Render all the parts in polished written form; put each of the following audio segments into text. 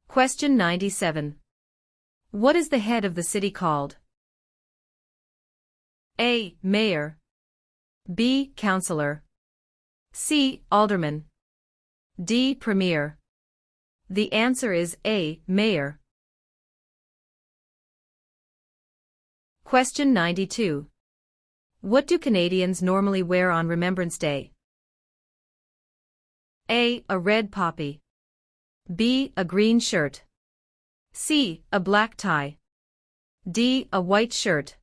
Question 97. What is the head of the city called? A. Mayor. B. Councillor. C. Alderman. D. Premier. The answer is A. Mayor. Question 92. What do Canadians normally wear on Remembrance Day? A. A red poppy. B. A green shirt. C. A black tie. D. A white shirt.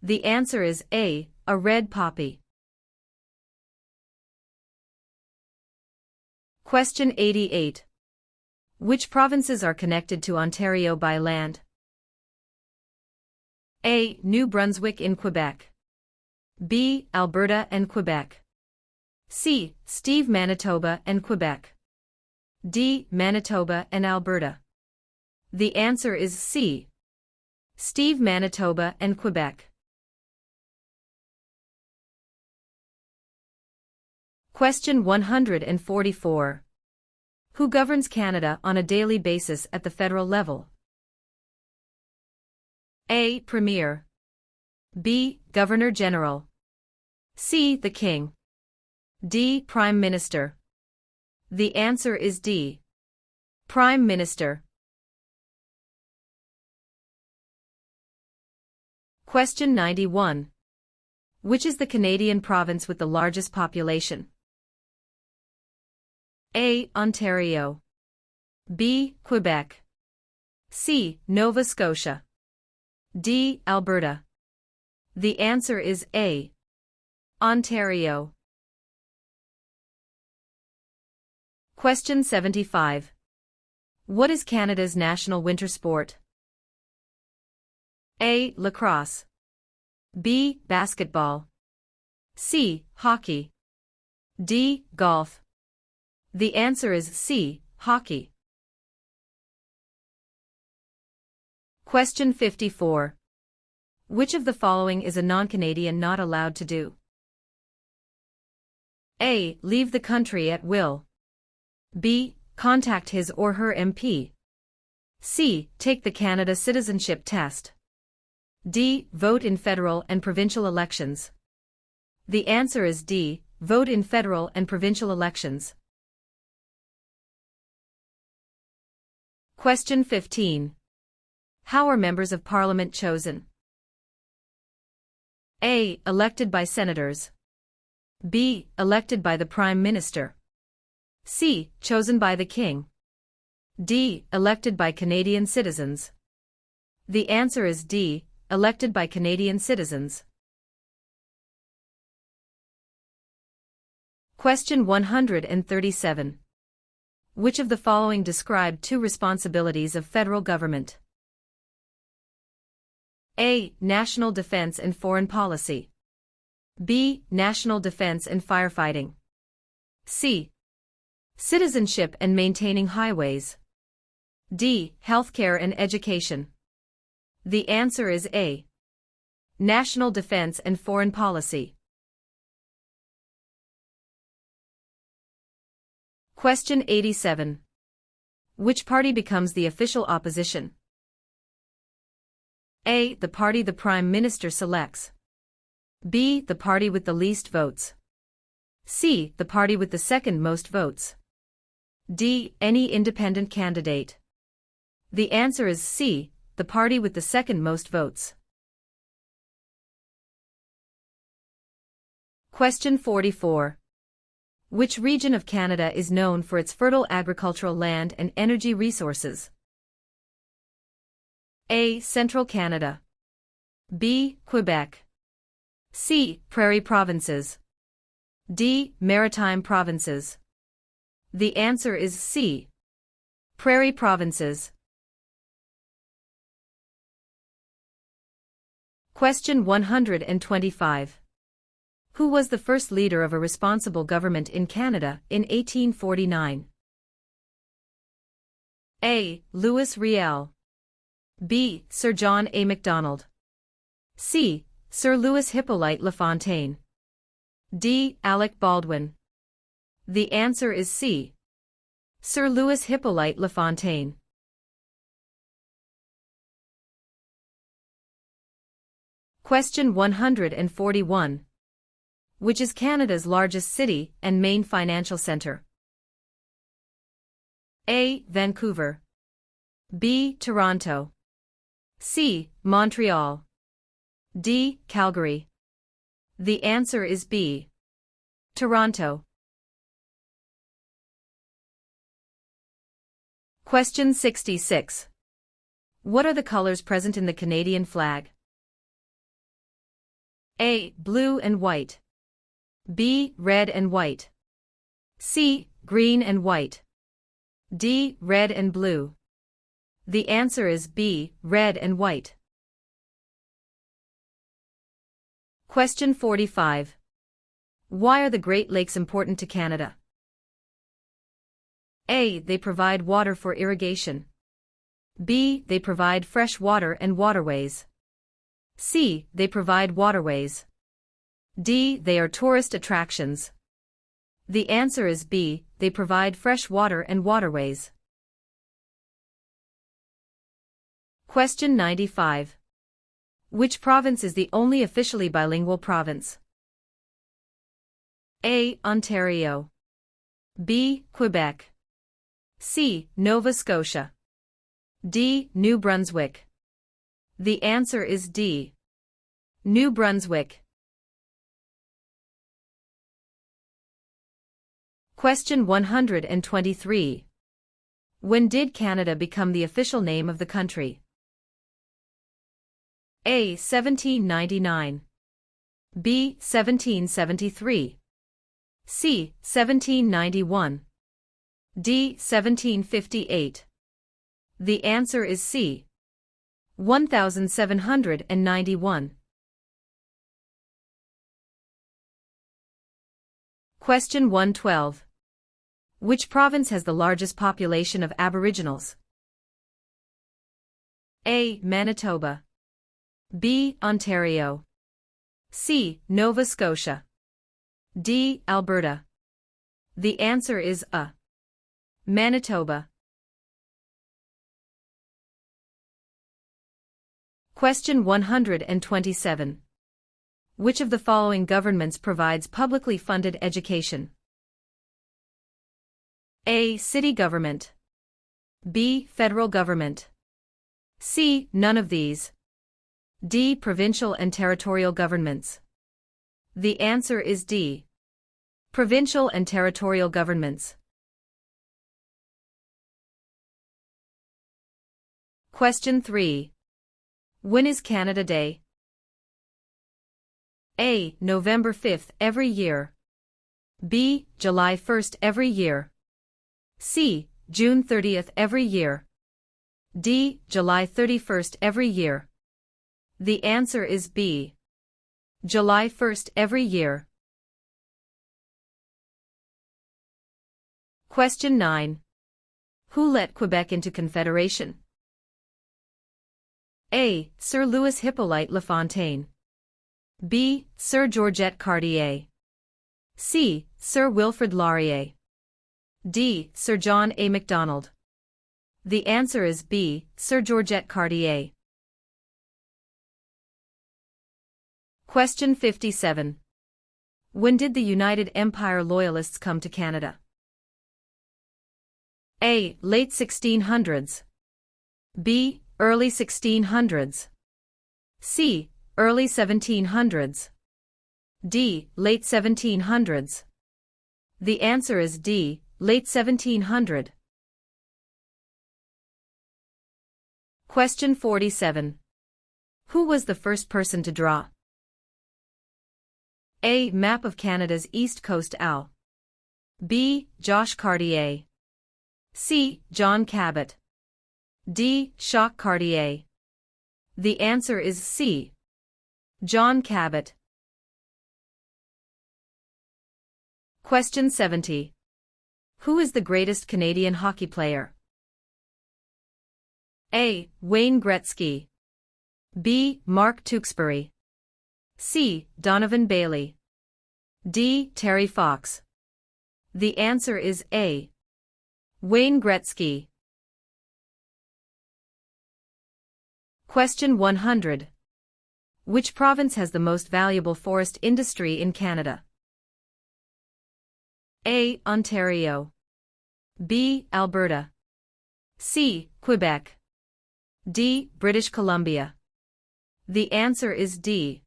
The answer is A. A red poppy. Question 88. Which provinces are connected to Ontario by land? A. New Brunswick in Quebec. B. Alberta and Quebec. C. Steve Manitoba and Quebec. D. Manitoba and Alberta. The answer is C. Steve Manitoba and Quebec. Question 144. Who governs Canada on a daily basis at the federal level? A. Premier. B. Governor-General. C. The King. D. Prime Minister. The answer is D. Prime Minister. Question 91. Which is the Canadian province with the largest population? A. Ontario. B. Quebec. C. Nova Scotia. D. Alberta. The answer is A. Ontario. Question 75. What is Canada's national winter sport? A. Lacrosse. B. Basketball. C. Hockey. D. Golf. The answer is C. Hockey. Question 54. Which of the following is a non-Canadian not allowed to do? A. Leave the country at will. B. Contact his or her MP. C. Take the Canada Citizenship Test. D. Vote in federal and provincial elections. The answer is D. Vote in federal and provincial elections. Question 15. How are members of Parliament chosen? A. Elected by senators. B. Elected by the Prime Minister. C. Chosen by the King. D. Elected by Canadian citizens. The answer is D. Elected by Canadian citizens. Question 137. Which of the following describe two responsibilities of federal government? A. National defense and foreign policy. B. National defense and firefighting. C. Citizenship and maintaining highways. D. Healthcare and education. The answer is A. National defense and foreign policy. Question 87. Which party becomes the official opposition? A. The party the Prime Minister selects. B. The party with the least votes. C. The party with the second most votes. D. Any independent candidate. The answer is C. The party with the second most votes. Question 44. Which region of Canada is known for its fertile agricultural land and energy resources? A. Central Canada. B. Quebec. C. Prairie provinces. D. Maritime provinces. The answer is C. Prairie provinces. Question 125. Who was the first leader of a responsible government in Canada in 1849? A. Louis Riel. B. Sir John A. Macdonald. C. Sir Louis Hippolyte LaFontaine. D. Alec Baldwin. The answer is C. Sir Louis Hippolyte LaFontaine. Question 141. Which is Canada's largest city and main financial centre? A. Vancouver. B. Toronto. C. Montreal. D. Calgary. The answer is B. Toronto. Question 66. What are the colors present in the Canadian flag? A. Blue and white. B. Red and white. C. Green and white. D. Red and blue. The answer is B. Red and white. Question 45. Why are the Great Lakes important to Canada? A. They provide water for irrigation. B. They provide fresh water and waterways. C. They provide waterways. D. They are tourist attractions. The answer is B. They provide fresh water and waterways. Question 95. Which province is the only officially bilingual province? A. Ontario. B. Quebec. C. Nova Scotia. D. New Brunswick. The answer is D. New Brunswick. Question 123. When did Canada become the official name of the country? A. 1799. B. 1773. C. 1791. D. 1758. The answer is C. 1791. Question 112. Which province has the largest population of Aboriginals? A. Manitoba. B. Ontario. C. Nova Scotia. D. Alberta. The answer is A. Manitoba. Question 127. Which of the following governments provides publicly funded education? A. City government. B. Federal government. C. None of these. D. Provincial and territorial governments. The answer is D. Provincial and territorial governments. Question 3. When is Canada Day? A. November 5th every year. B. July 1st every year. C. June 30th every year. D. July 31st every year. The answer is B. July 1st every year. Question 9. Who let Quebec into Confederation? A. Sir Louis Hippolyte Lafontaine. B. Sir Georgette Cartier. C. Sir Wilfrid Laurier. D. Sir John A. Macdonald. The answer is B. Sir Georgette Cartier. Question 57. When did the United Empire Loyalists come to Canada? A. Late 1600s. B. Early 1600s. C. Early 1700s. D. Late 1700s. The answer is D. Late 1700. Question 47. Who was the first person to draw? A. Map of Canada's East Coast Al. B. Josh Cartier. C. John Cabot. D. Jacques Cartier. The answer is C. John Cabot. Question 70. Who is the greatest Canadian hockey player? A. Wayne Gretzky. B. Mark Tewksbury. C. Donovan Bailey. D. Terry Fox. The answer is A. Wayne Gretzky. Question 100. Which province has the most valuable forest industry in Canada? A. Ontario. B. Alberta. C. Quebec. D. British Columbia. The answer is D.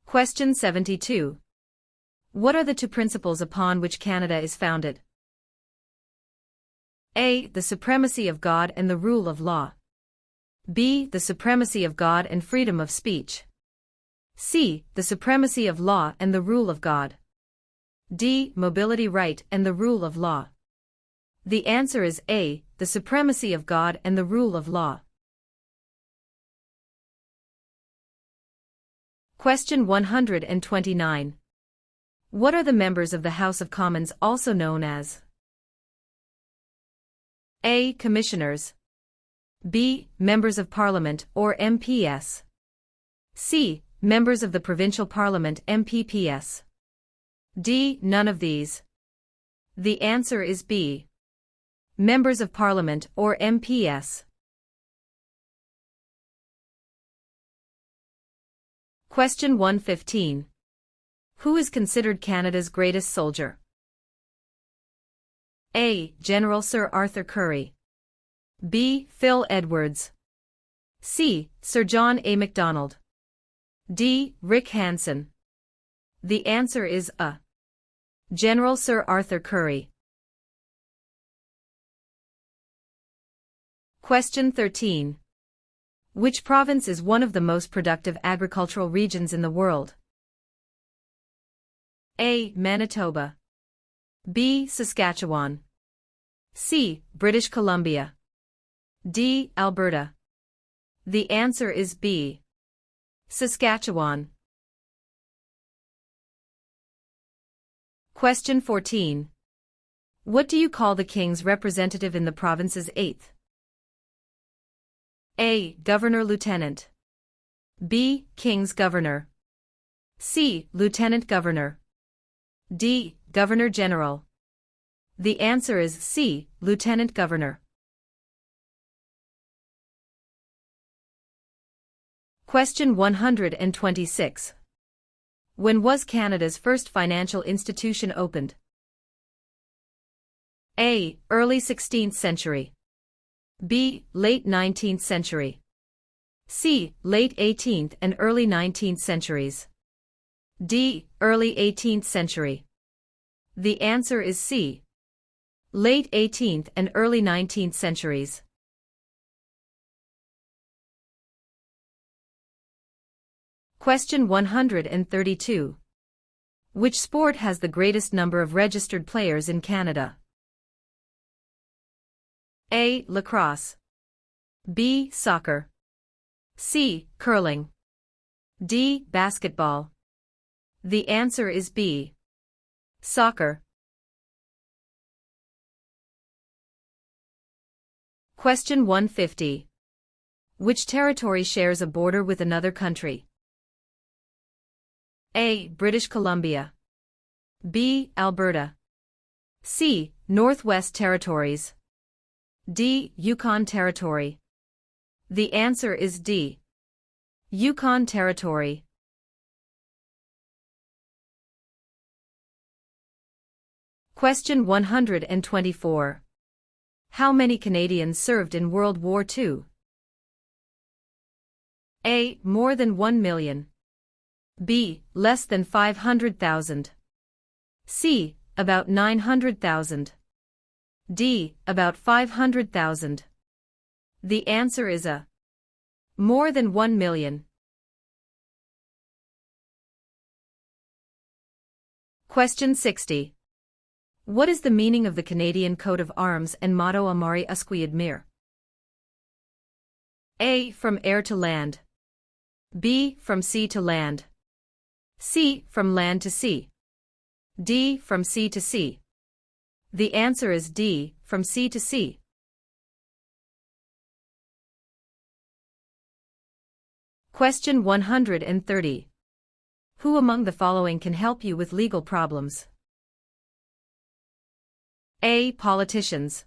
Question 72. What are the two principles upon which Canada is founded? A. The supremacy of God and the rule of law. B. The supremacy of God and freedom of speech. C. The supremacy of law and the rule of God. D. Mobility right and the rule of law. The answer is A. The supremacy of God and the rule of law. Question 129. What are the members of the House of Commons also known as? A. Commissioners. B. Members of Parliament or MPS. C. Members of the Provincial Parliament MPPS. D. None of these. The answer is B. Members of Parliament or MPS. Question 115. Who is considered Canada's greatest soldier? A. General Sir Arthur Currie. B. Phil Edwards. C. Sir John A. Macdonald. D. Rick Hansen. The answer is A. General Sir Arthur Currie. Question 13. Which province is one of the most productive agricultural regions in the world? A. Manitoba. B. Saskatchewan. C. British Columbia. D. Alberta. The answer is B. Saskatchewan. Question 14. What do you call the King's representative in the province's 8th? A. Governor-Lieutenant. B. King's Governor. C. Lieutenant Governor. D. Governor-General. The answer is C. Lieutenant Governor. Question 126. When was Canada's first financial institution opened? A. Early 16th century. B. Late 19th century. C. Late 18th and early 19th centuries. D. Early 18th century. The answer is C. Late 18th and early 19th centuries. Question 132. Which sport has the greatest number of registered players in Canada? A. Lacrosse. B. Soccer. C. Curling. D. Basketball. The answer is B. Soccer. Question 150. Which territory shares a border with another country? A. British Columbia. B. Alberta. C. Northwest Territories. D. Yukon Territory. The answer is D. Yukon Territory. Question 124. How many Canadians served in World War II? A. More than 1 million. B. Less than 500,000. C. About 900,000. D. About 500,000. The answer is A. More than 1 million. Question 60. What is the meaning of the Canadian coat of arms and motto Amari Usquid Mir? A. From air to land. B. From sea to land. C. From land to sea. D. From sea to sea. The answer is D. From sea to sea. Question 130. Who among the following can help you with legal problems? A. Politicians.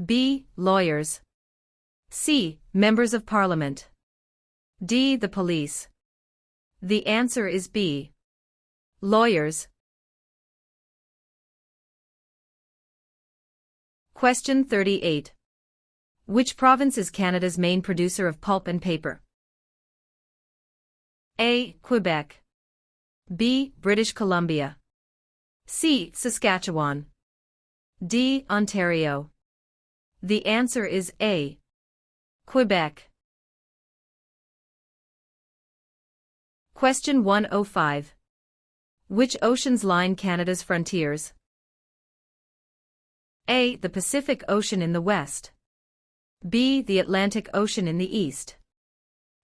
B. Lawyers. C. Members of Parliament. D. The police. The answer is B. Lawyers. Question 38. Which province is Canada's main producer of pulp and paper? A. Quebec. B. British Columbia. C. Saskatchewan. D. Ontario. The answer is A. Quebec. Question 105. Which oceans line Canada's frontiers? A. The Pacific Ocean in the west. B. The Atlantic Ocean in the east.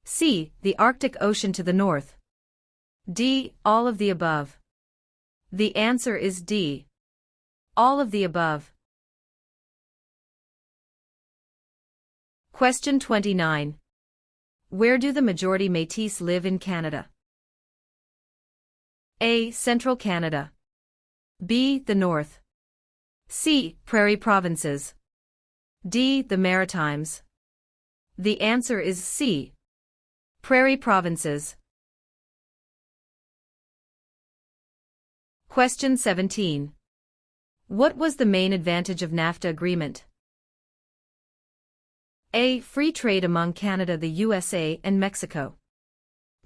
C. The Arctic Ocean to the north. D. All of the above. The answer is D. All of the above. Question 29. Where do the majority Métis live in Canada? A. Central Canada. B. The North. C. Prairie Provinces. D. The Maritimes. The answer is C. Prairie Provinces. Question 17. What was the main advantage of NAFTA agreement? A. Free trade among Canada, the USA, and Mexico.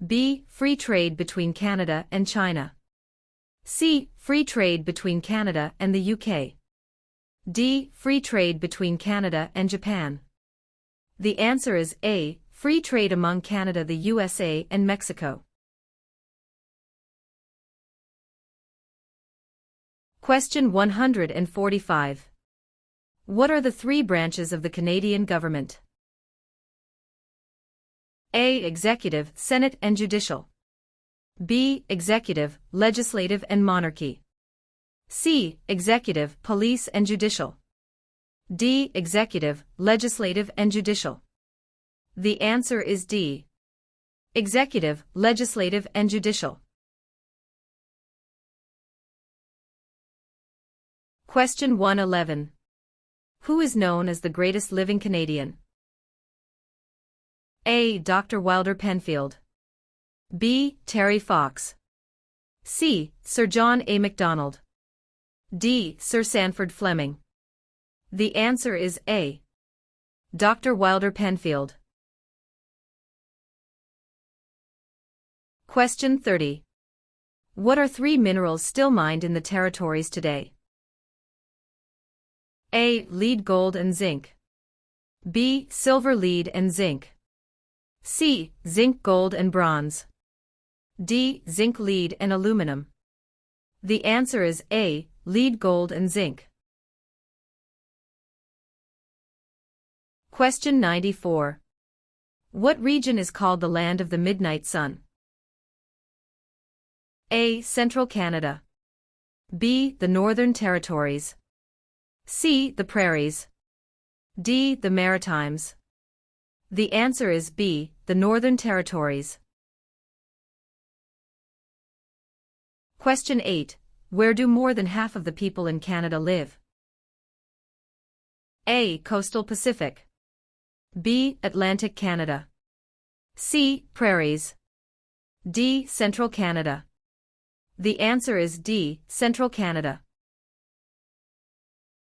B. Free trade between Canada and China. C. Free trade between Canada and the UK. D. Free trade between Canada and Japan. The answer is A. Free trade among Canada, the USA, and Mexico. Question 145. What are the three branches of the Canadian government? A. Executive, Senate, and Judicial. B. Executive, Legislative, and Monarchy. C. Executive, Police, and Judicial. D. Executive, Legislative, and Judicial. The answer is D. Executive, Legislative, and Judicial. Question 111. Who is known as the greatest living Canadian? A. Dr. Wilder Penfield. B. Terry Fox. C. Sir John A. Macdonald. D. Sir Sanford Fleming. The answer is A. Dr. Wilder Penfield. Question 30. What are three minerals still mined in the territories today? A. Lead, gold, and zinc. B. Silver, lead, and zinc. C. Zinc, gold, and bronze. D. Zinc, lead, and aluminum. The answer is A. Lead, gold, and zinc. Question 94. What region is called the land of the midnight sun? A. Central Canada. B. The Northern Territories. C. The Prairies. D. The Maritimes. The answer is B. The Northern Territories. Question 8. Where do more than half of the people in Canada live? A. Coastal Pacific. B. Atlantic Canada. C. Prairies. D. Central Canada. The answer is D. Central Canada.